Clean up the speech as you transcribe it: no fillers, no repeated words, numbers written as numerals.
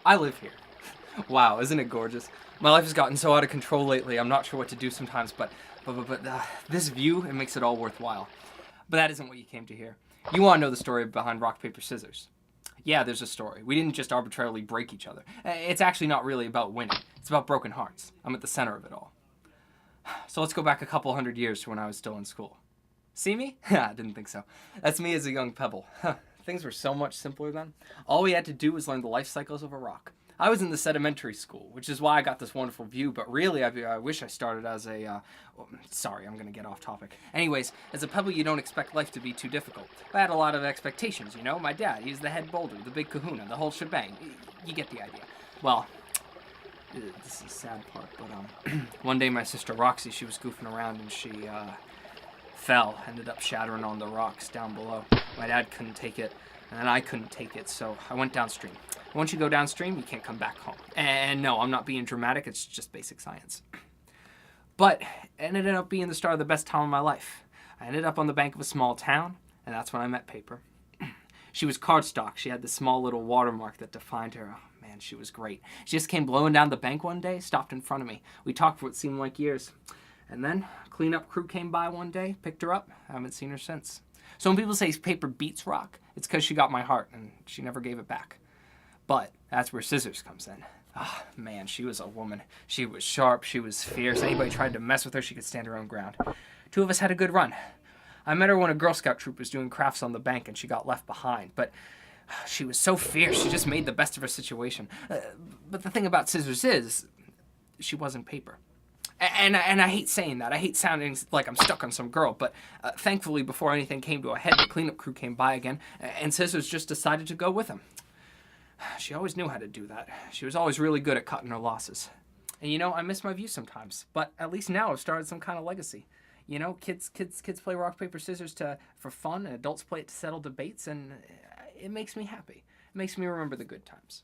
I live here. Wow, isn't it gorgeous? My life has gotten so out of control lately, I'm not sure what to do sometimes, but this view, it makes it all worthwhile. But that isn't what you came to hear. You want to know the story behind rock, paper, scissors. Yeah, there's a story. We didn't just arbitrarily break each other. It's actually not really about winning. It's about broken hearts. I'm at the center of it all. So let's go back a couple hundred years to when I was still in school. See me? I didn't think so. That's me as a young pebble. Things were so much simpler then. All we had to do was learn the life cycles of a rock. I was in the sedimentary school, which is why I got this wonderful view, but really I wish I started as a, sorry, I'm gonna get off topic. Anyways, as a pebble you don't expect life to be too difficult. I had a lot of expectations, you know? My dad, he's the head boulder, the big kahuna, the whole shebang. You get the idea. Well, this is the sad part, but one day my sister Roxy, she was goofing around and she fell, ended up shattering on the rocks down below. My dad couldn't take it, and I couldn't take it, so I went downstream. Once you go downstream, you can't come back home. And no, I'm not being dramatic, it's just basic science. But it ended up being the start of the best time of my life. I ended up on the bank of a small town, and that's when I met Paper. She was cardstock. She had this small little watermark that defined her. Oh, man, she was great. She just came blowing down the bank one day, stopped in front of me. We talked for what seemed like years. And then a cleanup crew came by one day, picked her up. I haven't seen her since. So when people say Paper beats rock, it's because she got my heart, and she never gave it back. But that's where scissors comes in. Ah, man, she was a woman. She was sharp, she was fierce. Anybody tried to mess with her, she could stand her own ground. Two of us had a good run. I met her when a Girl Scout troop was doing crafts on the bank and she got left behind. But she was so fierce, she just made the best of her situation. But the thing about scissors is, she wasn't Paper. And I hate saying that. I hate sounding like I'm stuck on some girl. But thankfully, before anything came to a head, the cleanup crew came by again, and Scissors just decided to go with him. She always knew how to do that. She was always really good at cutting her losses. And you know, I miss my view sometimes, but at least now I've started some kind of legacy. You know, kids play rock, paper, scissors for fun, and adults play it to settle debates, and it makes me happy. It makes me remember the good times.